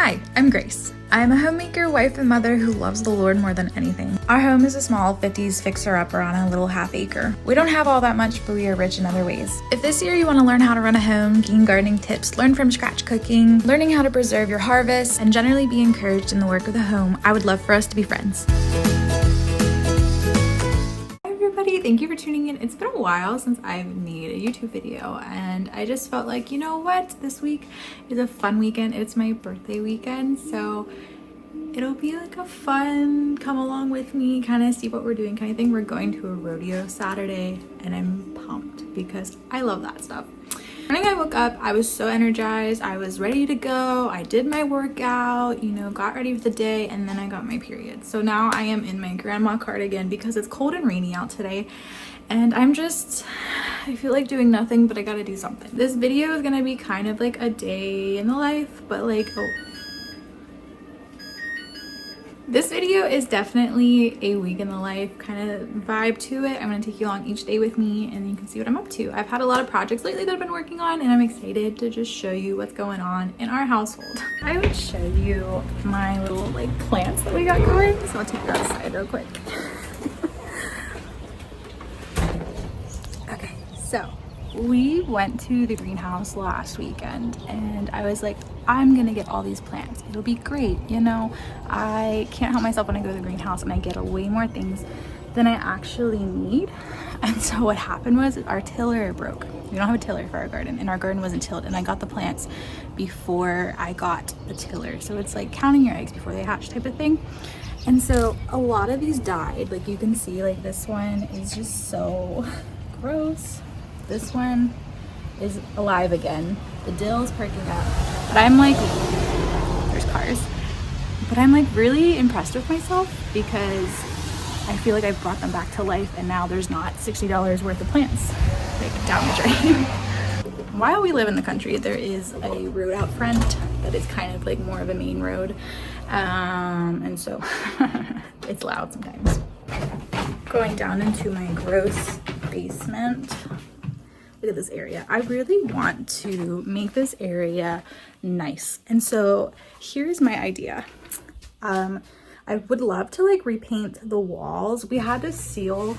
Hi, I'm Grace. I'm a homemaker, wife, and mother who loves the Lord more than anything. Our home is a small 50s fixer-upper on a little half acre. We don't have all that much, but we are rich in other ways. If this year you want to learn how to run a home, gain gardening tips, learn from scratch cooking, learning how to preserve your harvest, and generally be encouraged in the work of the home, I would love for us to be friends. Thank you for tuning in. It's been a while since I've made a YouTube video and I just felt like, you know what, this week is a fun weekend. It's my birthday weekend, so it'll be like a fun come along with me, kind of see what we're doing kind of thing. We're going to a rodeo Saturday and I'm pumped because I love that stuff. Morning I woke up, I was so energized, I was ready to go, I did my workout, you know, got ready for the day, and then I got my period. So now I am in my grandma cardigan because it's cold and rainy out today, and I feel like doing nothing, but I gotta do something. This video is gonna be kind of like a day in the life, but like, this video is definitely a week in the life kind of vibe to it. I'm going to take you along each day with me and you can see what I'm up to. I've had a lot of projects lately that I've been working on and I'm excited to just show you what's going on in our household. I would show you my little like plants that we got going, so I'll take you outside real quick. Okay, so we went to the greenhouse last weekend and I was like, I'm gonna get all these plants. It'll be great, you know? I can't help myself when I go to the greenhouse and I get way more things than I actually need. And so what happened was our tiller broke. We don't have a tiller for our garden and our garden wasn't tilled, and I got the plants before I got the tiller. So it's like counting your eggs before they hatch type of thing. And so a lot of these died. Like you can see, like this one is just so gross. This one is alive again. The dill is perking up. But I'm like, there's cars. But I'm like really impressed with myself because I feel like I brought them back to life and now there's not $60 worth of plants like down the drain. While we live in the country, there is a road out front that is kind of like more of a main road. And so it's loud sometimes. Going down into my gross basement. Look at this area. I really want to make this area nice. And so here's my idea. I would love to like repaint the walls. We had to seal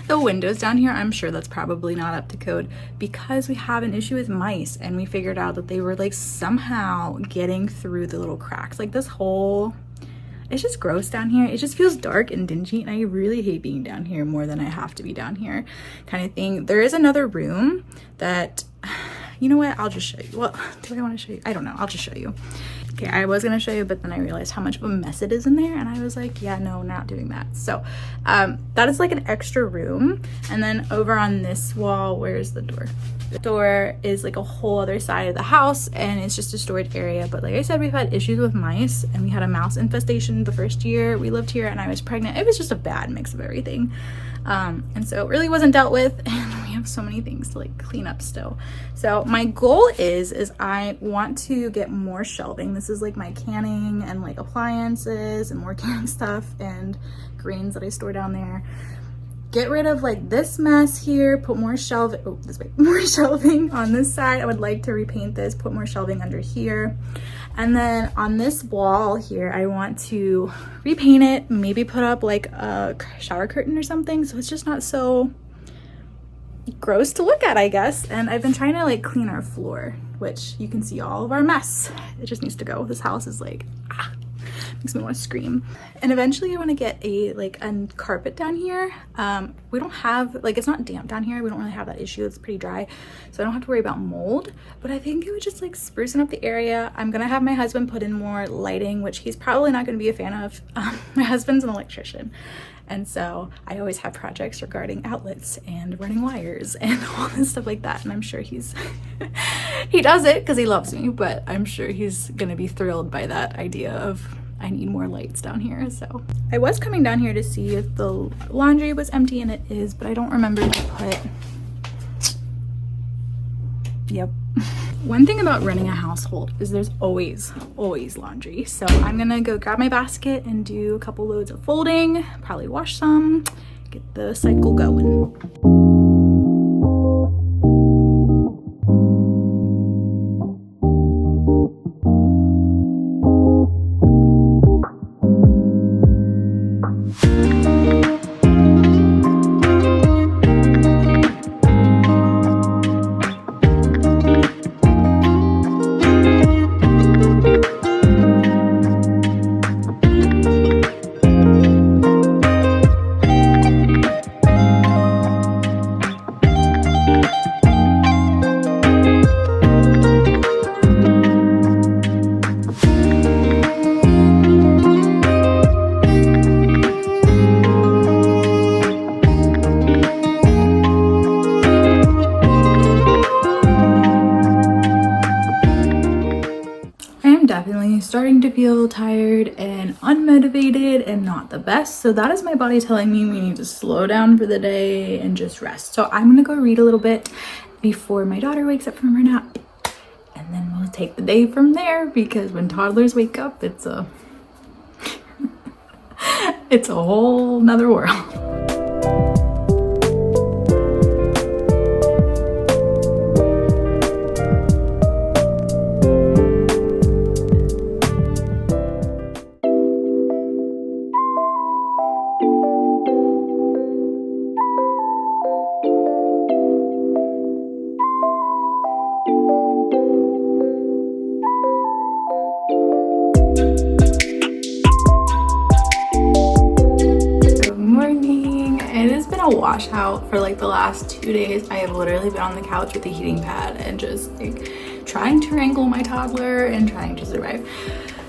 the windows down here. I'm sure that's probably not up to code because we have an issue with mice and we figured out that they were like somehow getting through the little cracks. Like this whole, it's just gross down here. It just feels dark and dingy and I really hate being down here more than I have to be down here kind of thing. There is another room that, you know what, I'll just show you. Well, do I want to show you? I don't know, I'll just show you. Okay, I was gonna show you, but then I realized how much of a mess it is in there and I was like, yeah, no, not doing that. So that is like an extra room. And then over on this wall, where's the door? The door is like a whole other side of the house and it's just a storage area. But like I said, we've had issues with mice and we had a mouse infestation the first year we lived here and I was pregnant. It was just a bad mix of everything. And so it really wasn't dealt with and we have so many things to like clean up still. So my goal is I want to get more shelving. This is like my canning and like appliances and more canning stuff and grains that I store down there. Get rid of like this mess here, put more more shelving on this side. I would like to repaint this, put more shelving under here. And then on this wall here, I want to repaint it, maybe put up like a shower curtain or something. So it's just not so gross to look at, I guess. And I've been trying to like clean our floor, which you can see all of our mess. It just needs to go. This house is like, makes me want to scream. And eventually I want to get a carpet down here. We don't have, like, it's not damp down here. We don't really have that issue. It's pretty dry, so I don't have to worry about mold, but I think it would just like sprucing up the area. I'm gonna have my husband put in more lighting, which he's probably not going to be a fan of. My husband's an electrician, and so I always have projects regarding outlets and running wires and all this stuff like that, and I'm sure he does it because he loves me, but I'm sure he's gonna be thrilled by that idea of I need more lights down here. So I was coming down here to see if the laundry was empty, and it is, but I don't remember to put, yep. One thing about running a household is there's always laundry. So I'm gonna go grab my basket and do a couple loads of folding, probably wash some, get the cycle going. I'm definitely starting to feel tired and unmotivated and not the best. So that is my body telling me we need to slow down for the day and just rest. So I'm gonna go read a little bit before my daughter wakes up from her nap. And then we'll take the day from there, because when toddlers wake up, it's a it's a whole nother world. A washout for like the last 2 days. I have literally been on the couch with a heating pad and just like trying to wrangle my toddler and trying to survive.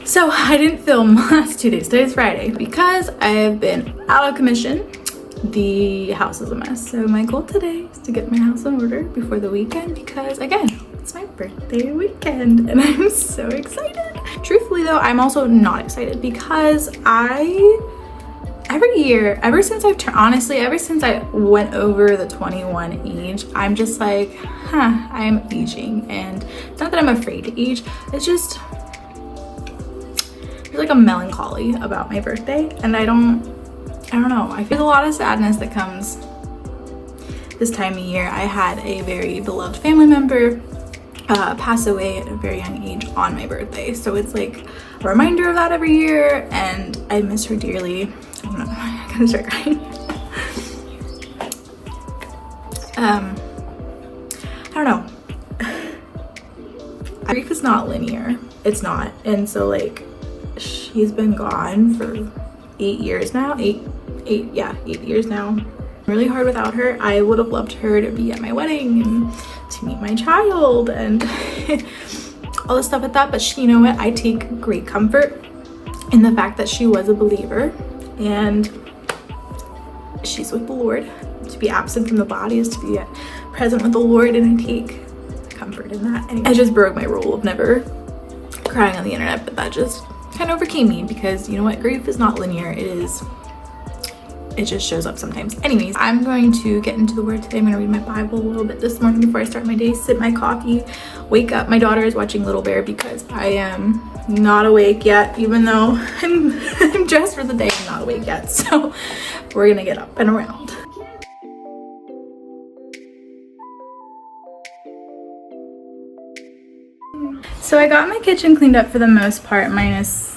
So I didn't film last 2 days. Today's Friday because I have been out of commission. The house is a mess. So my goal today is to get my house in order before the weekend, because again, it's my birthday weekend and I'm so excited. Truthfully though, I'm also not excited because every year, ever since I went over the 21 age, I'm just like, I'm aging. And it's not that I'm afraid to age, it's just, there's like a melancholy about my birthday. And I don't know, I feel a lot of sadness that comes this time of year. I had a very beloved family member pass away at a very young age on my birthday. So it's like a reminder of that every year, and I miss her dearly. I don't know, I'm gonna start crying. I don't know. Grief is not linear. It's not. And so like, she's been gone for 8 years now. 8 years now. Really hard without her. I would have loved her to be at my wedding and to meet my child and all the stuff with that. But she, you know what? I take great comfort in the fact that she was a believer and she's with the Lord. To be absent from the body is to be present with the Lord, and I take comfort in that. Anyway, I just broke my rule of never crying on the internet, but that just kind of overcame me, because you know what? Grief is not linear. It just shows up sometimes. Anyways, I'm going to get into the word today. I'm gonna read my Bible a little bit this morning before I start my day, sip my coffee, wake up. My daughter is watching Little Bear because I am not awake yet, even though I'm dressed for the day. I'm not awake yet. So we're gonna get up and around. So I got my kitchen cleaned up for the most part, minus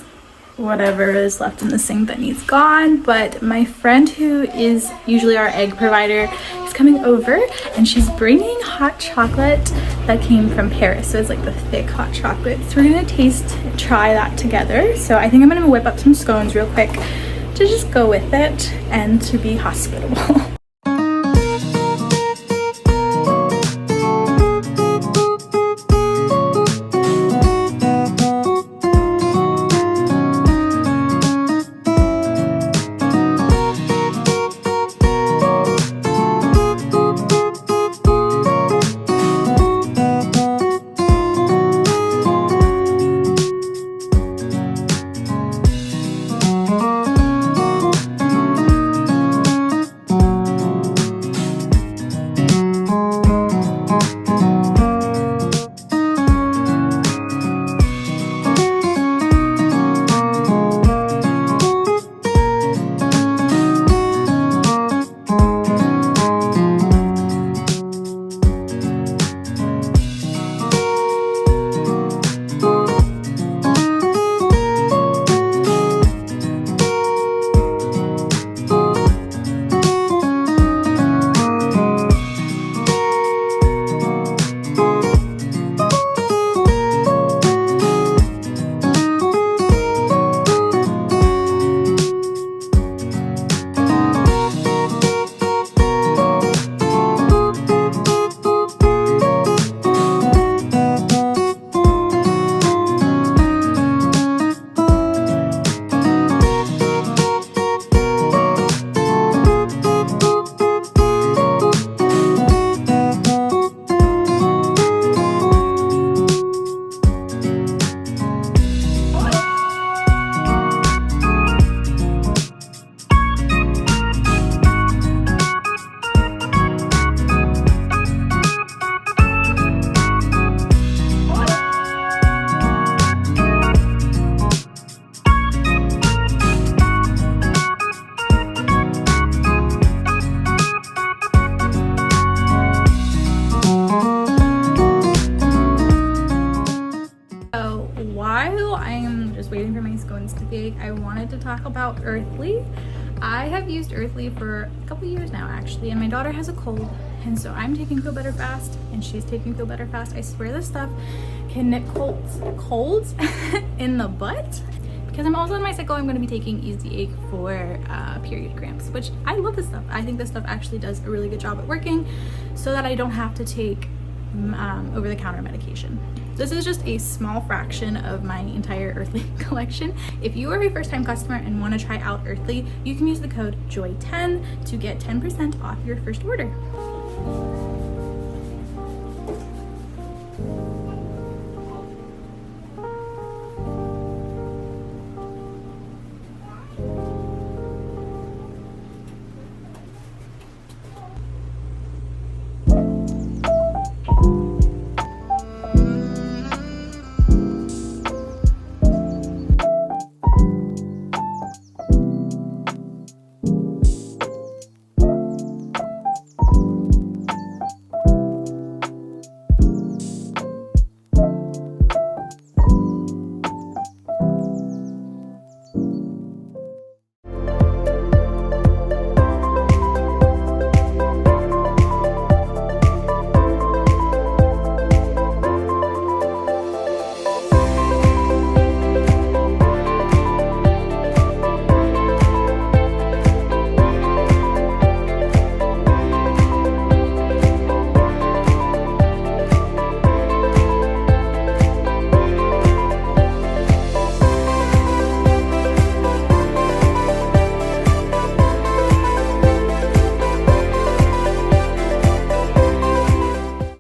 whatever is left in the sink that needs gone. But my friend, who is usually our egg provider, is coming over, and she's bringing hot chocolate that came from Paris. So it's like the thick hot chocolate. So we're gonna try that together. So I think I'm gonna whip up some scones real quick to just go with it and to be hospitable. while I'm just waiting for my scones to bake, I wanted to talk about Earthly. I have used Earthly for a couple years now actually, and my daughter has a cold, and so I'm taking Feel Better Fast and she's taking Feel Better Fast. I swear this stuff can nip colds in the butt. Because I'm also on my cycle, I'm going to be taking Easy Ache for period cramps, which I love this stuff. I think this stuff actually does a really good job at working so that I don't have to take over-the-counter medication. This is just a small fraction of my entire Earthly collection. If you are a first-time customer and want to try out Earthly, you can use the code JOY10 to get 10% off your first order.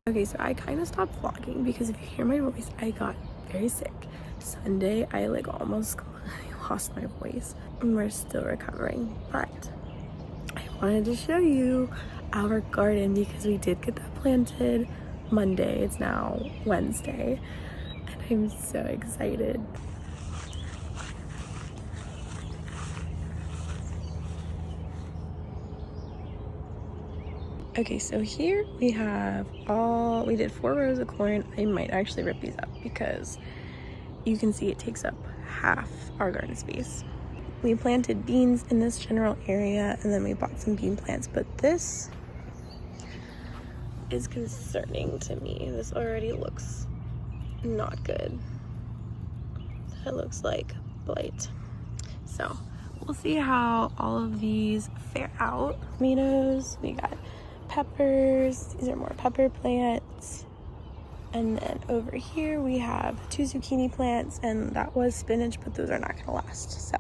Okay, so I kind of stopped vlogging because if you hear my voice, I got very sick. Sunday, I like almost lost my voice and we're still recovering, but I wanted to show you our garden because we did get that planted Monday. It's now Wednesday and I'm so excited. Okay, so here we have we did 4 rows of corn. I might actually rip these up because you can see it takes up half our garden space. We planted beans in this general area and then we bought some bean plants, but this is concerning to me. This already looks not good. It looks like blight. So we'll see how all of these fare out. Tomatoes, we got peppers, these are more pepper plants, and then over here we have 2 zucchini plants, and that was spinach, but those are not gonna last, so